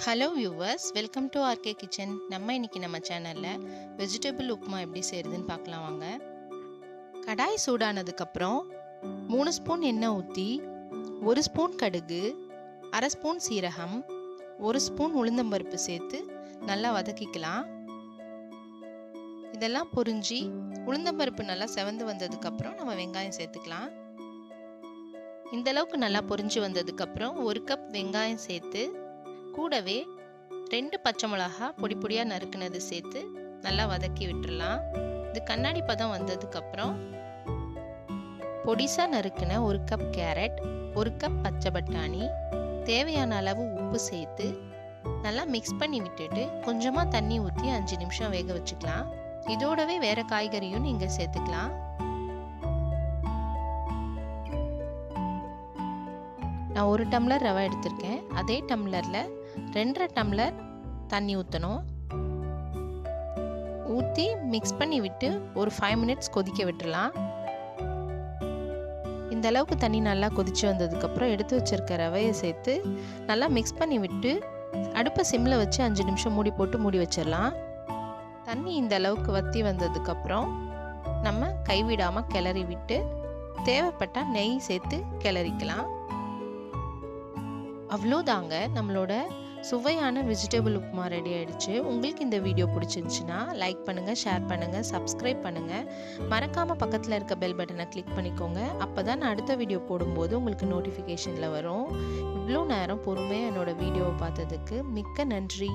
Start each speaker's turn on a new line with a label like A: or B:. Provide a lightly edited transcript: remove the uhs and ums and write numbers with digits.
A: Hello viewers, welcome to RK kitchen. நம்ம சேனலில் vegetable upma எப்படி செய்கிறதுன்னு பார்க்கலாம் வாங்க. கடாய் சூடானதுக்கப்புறம் 3 ஸ்பூன் எண்ணெய் ஊற்றி 1 ஸ்பூன் கடுகு, அரை ஸ்பூன் சீரகம், 1 ஸ்பூன் உளுந்தம்பருப்பு சேர்த்து நல்லா வதக்கிக்கலாம். இதெல்லாம் பொரிஞ்சு உளுந்தம்பருப்பு நல்லா செவந்து வந்ததுக்கப்புறம் நம்ம வெங்காயம் சேர்த்துக்கலாம். இந்தளவுக்கு நல்லா பொரிஞ்சு வந்ததுக்கப்புறம் 1 கப் வெங்காயம் சேர்த்து கூடவே 2 பச்சை மிளகா பொடி பொடியாக நறுக்குனது சேர்த்து நல்லா வதக்கி விட்டுடலாம். இது கண்ணாடி பதம் வந்ததுக்கப்புறம் பொடிசாக நறுக்குன 1 கப் கேரட், 1 கப் பச்சை பட்டாணி, தேவையான அளவு உப்பு சேர்த்து நல்லா மிக்ஸ் பண்ணி விட்டுட்டு கொஞ்சமாக தண்ணி ஊற்றி 5 நிமிஷம் வேக வச்சுக்கலாம். இதோடவே வேறு காய்கறியும் நீங்கள் சேர்த்துக்கலாம். நான் 1 டம்ளர் ரவை எடுத்திருக்கேன். அதே டம்ளரில் 2.5 டம்ளர் தண்ணி ஊற்றணும். ஊற்றி மிக்ஸ் பண்ணி விட்டு ஒரு 5 மினிட்ஸ் கொதிக்க விட்டுடலாம். இந்த அளவுக்கு தண்ணி நல்லா கொதிச்சு வந்ததுக்கப்புறம் எடுத்து வச்சிருக்க ரவையை சேர்த்து நல்லா மிக்ஸ் பண்ணி விட்டு அடுப்பை சிம்மில் வச்சு 5 நிமிஷம் மூடி போட்டு மூடி வச்சிடலாம். தண்ணி இந்த அளவுக்கு வற்றி வந்ததுக்கப்புறம் நம்ம கைவிடாமல் கிளறி விட்டு தேவைப்பட்டால் நெய் சேர்த்து கிளறிக்கலாம். அவ்வளோதாங்க, நம்மளோட சுவையான வெஜிடபிள் உப்புமா ரெடி ஆகிடுச்சு. உங்களுக்கு இந்த வீடியோ பிடிச்சிருந்துச்சுன்னா லைக் பண்ணுங்கள், ஷேர் பண்ணுங்கள், சப்ஸ்கிரைப் பண்ணுங்கள். மறக்காமல் பக்கத்தில் இருக்க பெல் பட்டனை கிளிக் பண்ணிக்கோங்க. அப்போ தான் நான் அடுத்த வீடியோ போடும்போது உங்களுக்கு நோட்டிஃபிகேஷனில் வரும். இவ்வளோ நேரம் பொறுமையாக என்னோடய வீடியோவை பார்த்ததுக்கு மிக்க நன்றி.